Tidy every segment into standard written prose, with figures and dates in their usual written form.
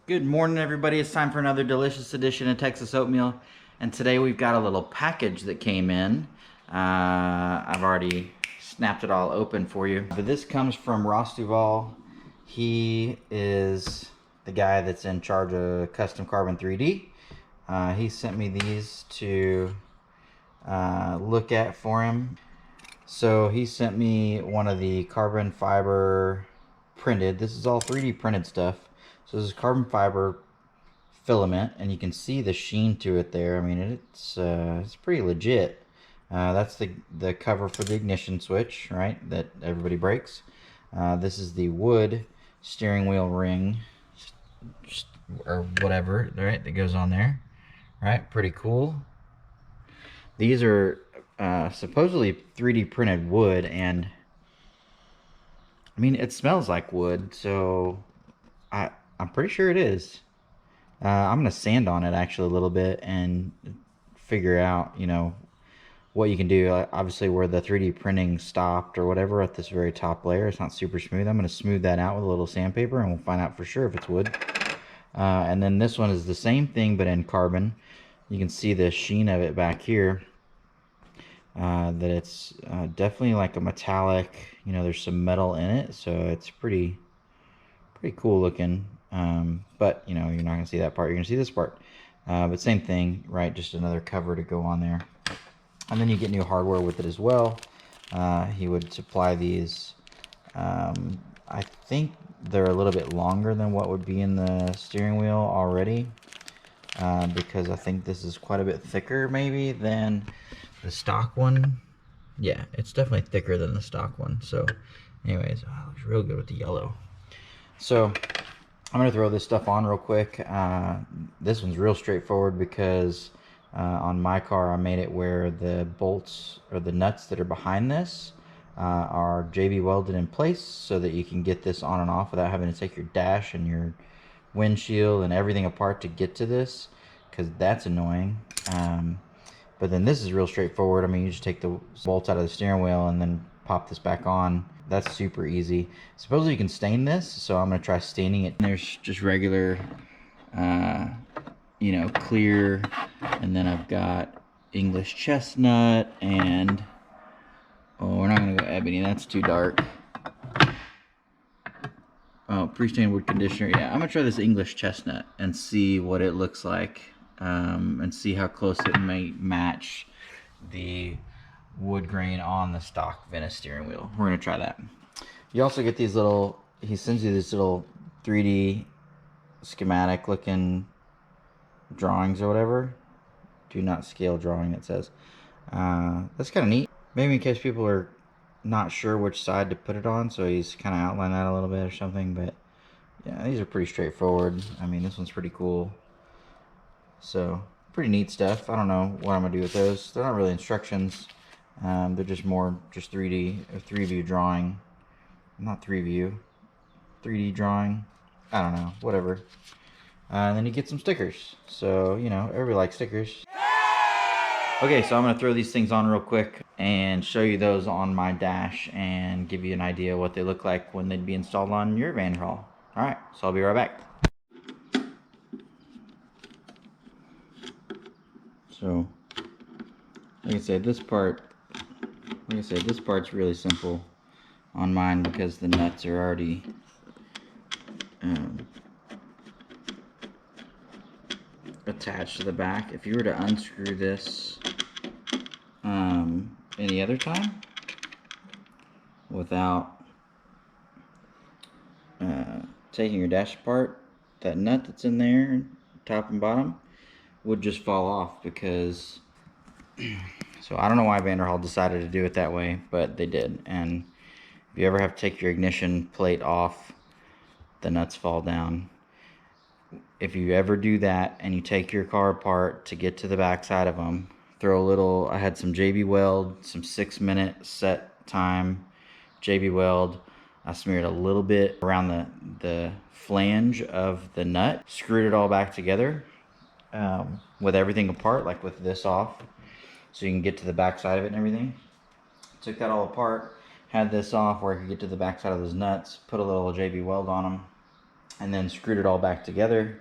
Good morning, everybody. It's time for another delicious edition of Texas Oatmeal. And today we've got a little package that came in. I've already snapped it all open for you. But this comes from Ross Duval. He is the guy that's in charge of Custom Carbon 3D. He sent me these to look at for him. So he sent me one of the carbon fiber printed. This is all 3D printed stuff. So this is carbon fiber filament, and you can see the sheen to it there. I mean, it's pretty legit. That's the cover for the ignition switch, right? That everybody breaks. This is the wood steering wheel ring, or whatever, right? That goes on there, right? Pretty cool. These are supposedly 3D printed wood, and I mean, it smells like wood, so I'm pretty sure it is. I'm gonna sand on it actually a little bit and figure out, what you can do. Obviously, where the 3D printing stopped or whatever at this very top layer, it's not super smooth. I'm gonna smooth that out with a little sandpaper, and we'll find out for sure if it's wood. And then this one is the same thing, but in carbon. You can see the sheen of it back here. That it's definitely like a metallic. There's some metal in it, so it's pretty cool looking. But you're not gonna see that part. You're gonna see this part. But same thing, right? Just another cover to go on there. And then you get new hardware with it as well. He would supply these. I think they're a little bit longer than what would be in the steering wheel already, because I think this is quite a bit thicker maybe than the stock one. Yeah, it's definitely thicker than the stock one. So anyways, it looks real good with the yellow. So I'm gonna throw this stuff on real quick. This one's real straightforward because on my car I made it where the bolts or the nuts that are behind this are JB welded in place so that you can get this on and off without having to take your dash and your windshield and everything apart to get to this, because that's annoying. But then this is real straightforward. I mean, you just take the bolts out of the steering wheel and then pop this back on. That's super easy. Supposedly you can stain this, so I'm gonna try staining it. There's just regular, clear, and then I've got English chestnut, and we're not gonna go ebony. That's too dark. Oh, pre-stained wood conditioner. Yeah, I'm gonna try this English chestnut and see what it looks like, and see how close it may match the wood grain on the stock Venice steering wheel. We're gonna try that. You also get these little, he sends you these little 3D schematic looking drawings or whatever. Do not scale drawing, it says. That's kind of neat. Maybe in case people are not sure which side to put it on, so he's kind of outlined that a little bit or something. But yeah, these are pretty straightforward. I mean, this one's pretty cool. So pretty neat stuff. I don't know what I'm gonna do with those. They're not really instructions. They're just more 3D or 3-view drawing. Not 3D drawing. I don't know, whatever. And then you get some stickers. So, everybody likes stickers. Okay, so I'm gonna throw these things on real quick and show you those on my dash and give you an idea what they look like when they'd be installed on your Vanderhall. All right, so I'll be right back. So, like I said, this part's really simple on mine because the nuts are already attached to the back. If you were to unscrew this any other time without taking your dash apart, that nut that's in there, top and bottom, would just fall off because so I don't know why Vanderhall decided to do it that way, but they did. And if you ever have to take your ignition plate off, the nuts fall down. If you ever do that and you take your car apart to get to the back side of them, throw a little, I had some JB Weld, some 6-minute set time JB Weld. I smeared a little bit around the flange of the nut, screwed it all back together with everything apart, like with this off, so you can get to the back side of it and everything. Took that all apart, had this off where I could get to the back side of those nuts, put a little JB Weld on them, and then screwed it all back together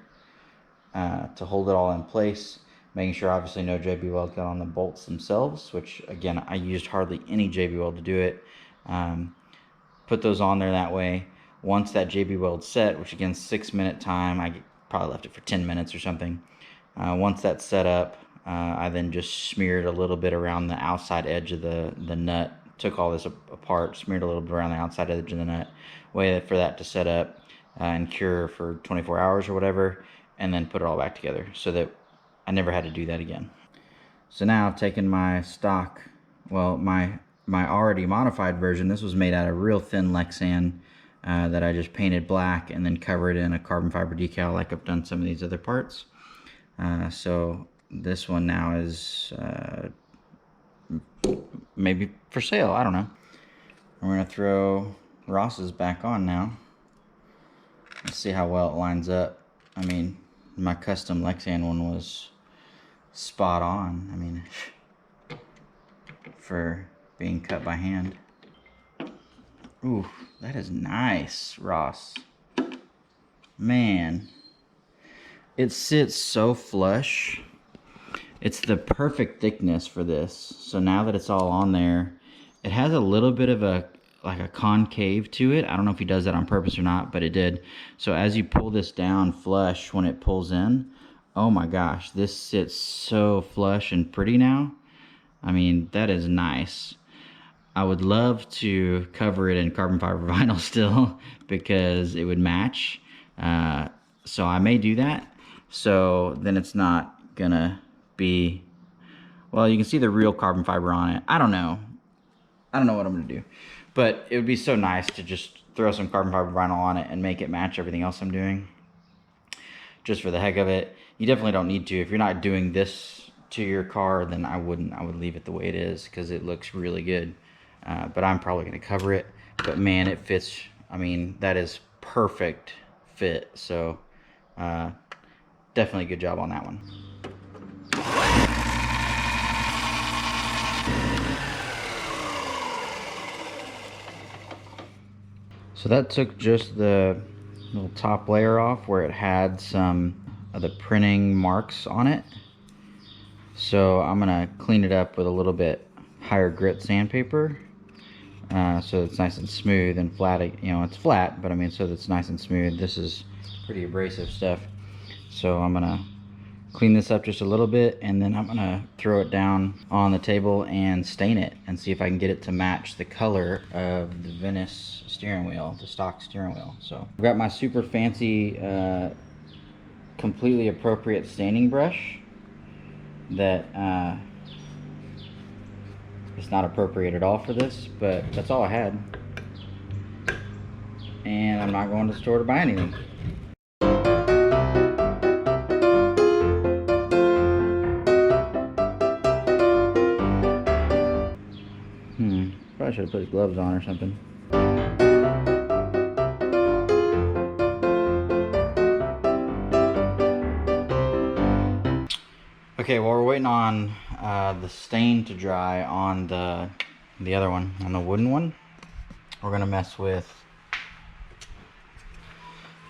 to hold it all in place, making sure obviously no JB weld got on the bolts themselves, which again, I used hardly any JB weld to do it. Put those on there that way. Once that JB weld set, which again, 6-minute time, I probably left it for 10 minutes or something. Once that's set up, I then just smeared a little bit around the outside edge of the nut, took all this apart, smeared a little bit around the outside edge of the nut, waited for that to set up and cure for 24 hours or whatever, and then put it all back together so that I never had to do that again. So now I've taken my stock, well, my already modified version. This was made out of real thin Lexan that I just painted black and then covered in a carbon fiber decal like I've done some of these other parts. So this one now is maybe for sale, I don't know. I'm gonna throw Ross's back on now. Let's see how well it lines up. I mean, my custom Lexan one was spot on. I mean, for being cut by hand. Ooh, that is nice, Ross. Man, it sits so flush. It's the perfect thickness for this. So now that it's all on there, it has a little bit of a concave to it. I don't know if he does that on purpose or not, but it did. So as you pull this down flush when it pulls in, oh my gosh, this sits so flush and pretty now. I mean, that is nice. I would love to cover it in carbon fiber vinyl still because it would match. So I may do that. So then it's not gonna be, well, you can see the real carbon fiber on it. I don't know what I'm gonna do, but it would be so nice to just throw some carbon fiber vinyl on it and make it match everything else I'm doing, just for the heck of it. You definitely don't need to. If you're not doing this to your car, then I would leave it the way it is because it looks really good. But I'm probably gonna cover it. But man, it fits. I mean, that is perfect fit. So definitely good job on that one. So that took just the little top layer off where it had some of the printing marks on it. So I'm gonna clean it up with a little bit higher grit sandpaper, so it's nice and smooth and flat. You know, it's flat, but I mean, so that it's nice and smooth. This is pretty abrasive stuff. So I'm gonna clean this up just a little bit, and then I'm gonna throw it down on the table and stain it and see if I can get it to match the color of the Venice steering wheel, the stock steering wheel. So I've got my super fancy, completely appropriate staining brush that it's not appropriate at all for this, but that's all I had, and I'm not going to the store to buy anything. Probably should have put his gloves on or something. Okay, while we're waiting on the stain to dry on the other one, on the wooden one, we're gonna mess with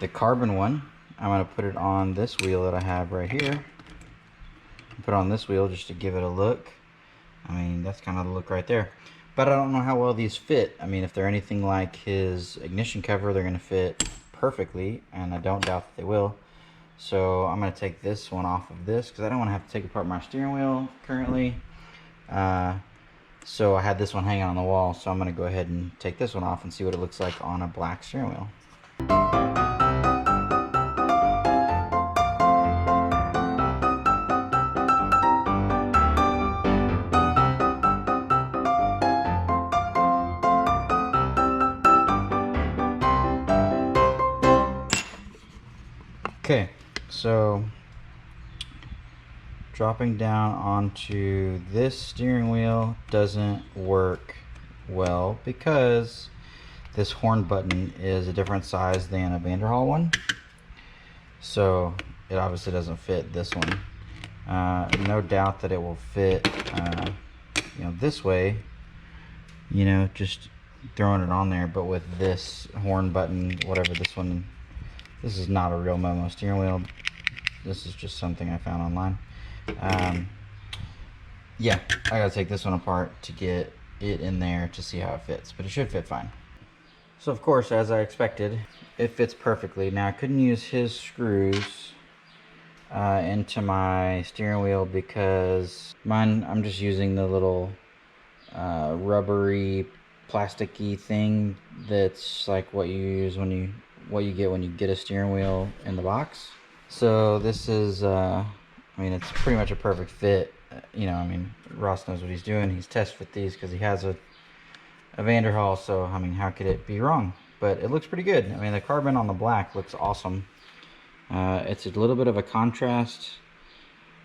the carbon one. I'm gonna put it on this wheel that I have right here. Put it on this wheel just to give it a look. I mean, that's kind of the look right there. But I don't know how well these fit. I mean, if they're anything like his ignition cover, they're gonna fit perfectly, and I don't doubt that they will. So I'm going to take this one off of this because I don't want to have to take apart my steering wheel currently. So I had this one hanging on the wall, so I'm going to go ahead and take this one off and see what it looks like on a black steering wheel. Okay, so dropping down onto this steering wheel doesn't work well because this horn button is a different size than a Vanderhall one. So it obviously doesn't fit this one. No doubt that it will fit, you know, this way, you know, just throwing it on there, but with this horn button, whatever this This is not a real Momo steering wheel. This is just something I found online. Yeah, I gotta take this one apart to get it in there to see how it fits, but it should fit fine. So of course, as I expected, it fits perfectly. Now I couldn't use his screws into my steering wheel because mine, I'm just using the little rubbery plasticky thing that's like what you use when you get a steering wheel in the box. So this is I mean, it's pretty much a perfect fit. You know, I mean, Ross knows what he's doing. He's test fit these because he has a Vanderhall, so I mean, how could it be wrong? But it looks pretty good. I mean, the carbon on the black looks awesome. It's a little bit of a contrast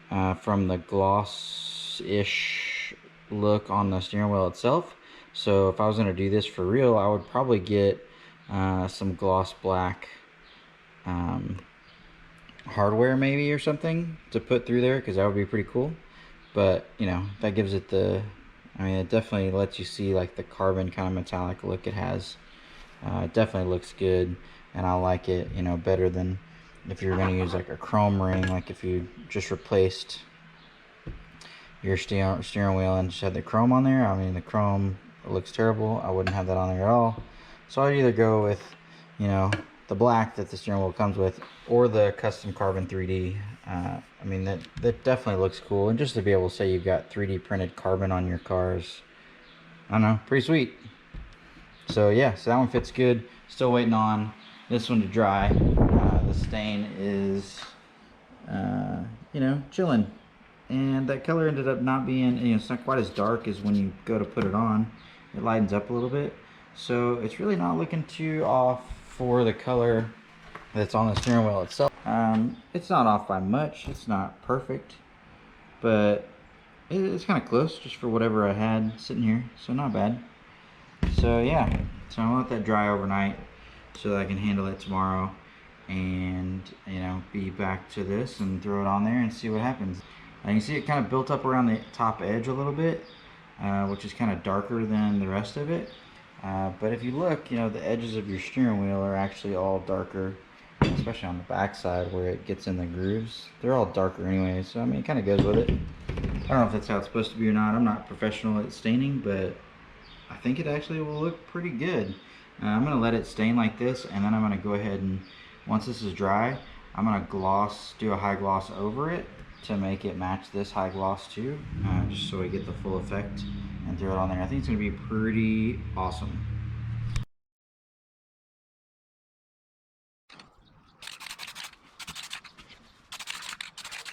from the gloss-ish look on the steering wheel itself. So if I was going to do this for real, I would probably get some gloss black hardware maybe or something to put through there, because that would be pretty cool. But you know, that gives it the, I mean, it definitely lets you see like the carbon kind of metallic look it has. It definitely looks good, and I like it, you know, better than if you're going to use like a chrome ring, like if you just replaced your steering wheel and just had the chrome on there. I mean, the chrome looks terrible. I wouldn't have that on there at all. So I'd either go with, you know, the black that the steering wheel comes with, or the custom carbon 3D. I mean, that definitely looks cool, and just to be able to say you've got 3D printed carbon on your cars, I don't know, pretty sweet. So yeah, so that one fits good. Still waiting on this one to dry. The stain is, you know, chilling, and that color ended up not being, you know, it's not quite as dark as when you go to put it on. It lightens up a little bit, so it's really not looking too off for the color that's on the steering wheel itself. It's not off by much. It's not perfect, but it's kind of close just for whatever I had sitting here, so not bad. So yeah, so I'll let that dry overnight so that I can handle it tomorrow, and you know, be back to this and throw it on there and see what happens. You can see it kind of built up around the top edge a little bit, which is kind of darker than the rest of it. But if you look, you know, the edges of your steering wheel are actually all darker, especially on the back side where it gets in the grooves. They're all darker anyway, so I mean, it kind of goes with it. I don't know if that's how it's supposed to be or not. I'm not professional at staining, but I think it actually will look pretty good. I'm going to let it stain like this, and then I'm going to go ahead and, once this is dry, I'm going to do a high gloss over it to make it match this high gloss too, just so we get the full effect, and throw it on there. I think it's going to be pretty awesome.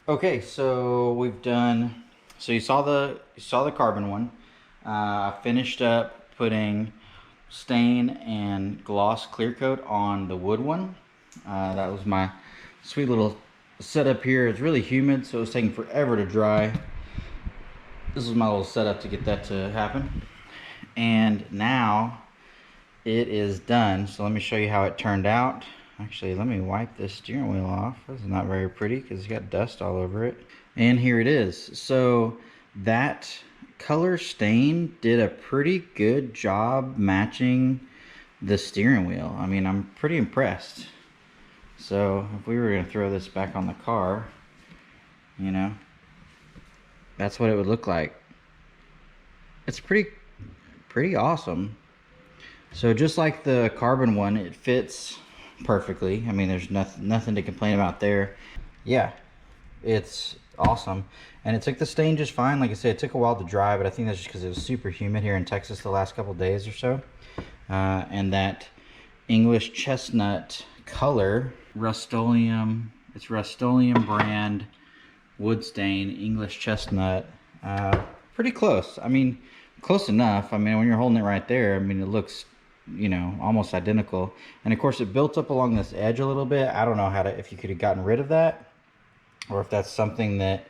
Okay, so we've done, so you saw the carbon one. I finished up putting stain and gloss clear coat on the wood one. That was my sweet little setup here. It's really humid, so it's taking forever to dry. This is my little setup to get that to happen. And now it is done. So let me show you how it turned out. Actually, let me wipe this steering wheel off. This is not very pretty because it's got dust all over it. And here it is. So that color stain did a pretty good job matching the steering wheel. I mean, I'm pretty impressed. So if we were going to throw this back on the car, you know, that's what it would look like. It's pretty awesome. So just like the carbon one, it fits perfectly. I mean, there's nothing to complain about there. Yeah, it's awesome. And it took the stain just fine. Like I said, it took a while to dry, but I think that's just because it was super humid here in Texas the last couple days or so. And that English chestnut color, Rust-Oleum, it's Rust-Oleum brand wood stain, English chestnut. Pretty close. I mean, close enough. I mean, when you're holding it right there, I mean, it looks, you know, almost identical. And of course, it built up along this edge a little bit. I don't know if you could have gotten rid of that, or if that's something that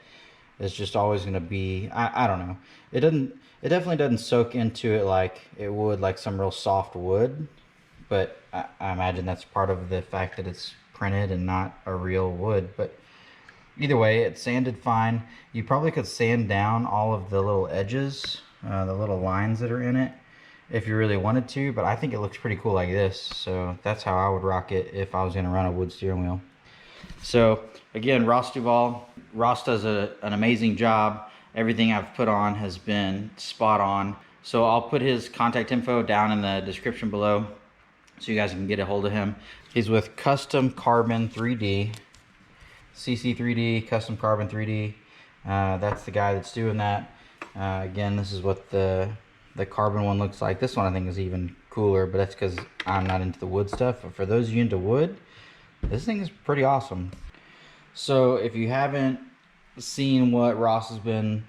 is just always going to be, I don't know. It definitely doesn't soak into it like it would like some real soft wood, but I imagine that's part of the fact that it's printed and not a real wood. But either way, it sanded fine. You probably could sand down all of the little edges, the little lines that are in it, if you really wanted to, but I think it looks pretty cool like this. So that's how I would rock it if I was gonna run a wood steering wheel. So again, Ross Duval. Ross does an amazing job. Everything I've put on has been spot on. So I'll put his contact info down in the description below so you guys can get a hold of him. He's with Custom Carbon 3D, CC3D, Custom Carbon 3D. That's the guy that's doing that. Again, this is what the carbon one looks like. This one I think is even cooler, but that's because I'm not into the wood stuff. But for those of you into wood, this thing is pretty awesome. So if you haven't seen what Ross has been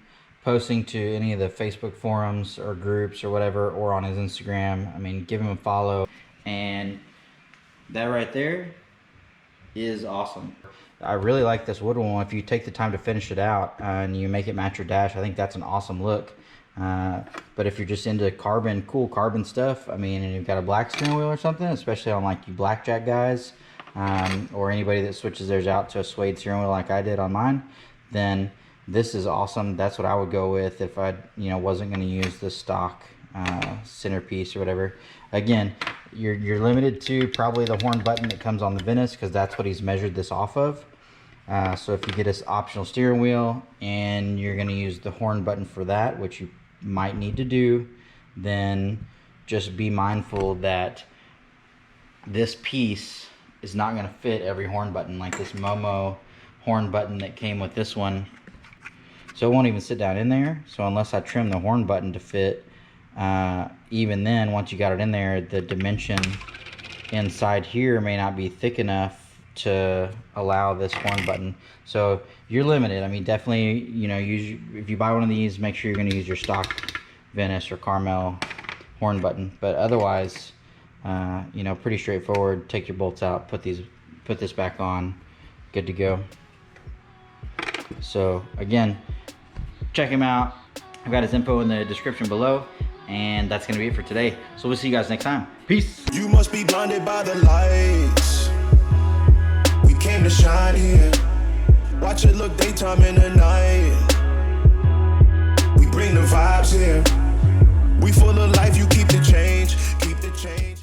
posting to any of the Facebook forums or groups or whatever, or on his Instagram, I mean, give him a follow. And that right there is awesome. I really like this wood one. If you take the time to finish it out and you make it match your dash, I think that's an awesome look. But if you're just into carbon, cool carbon stuff, I mean, and you've got a black steering wheel or something, especially on like you blackjack guys, or anybody that switches theirs out to a suede steering wheel like I did on mine, then this is awesome. That's what I would go with if I, wasn't going to use the stock centerpiece or whatever. Again, you're limited to probably the horn button that comes on the Venice, because that's what he's measured this off of. So if you get this optional steering wheel and you're going to use the horn button for that, which you might need to do, then just be mindful that this piece is not going to fit every horn button, like this Momo horn button that came with this one. So it won't even sit down in there. So unless I trim the horn button to fit, even then, once you got it in there, the dimension inside here may not be thick enough to allow this horn button. So you're limited. I mean, definitely, if you buy one of these, make sure you're going to use your stock Venice or Carmel horn button. But otherwise, pretty straightforward. Take your bolts out, put this back on, good to go. So again, check him out. I've got his info in the description below, and that's gonna be it for today. So we'll see you guys next time. Peace. You must be blinded by the lights. We came to shine here. Watch it look daytime in the night. We bring the vibes here. We full of life, you keep the change. Keep the change.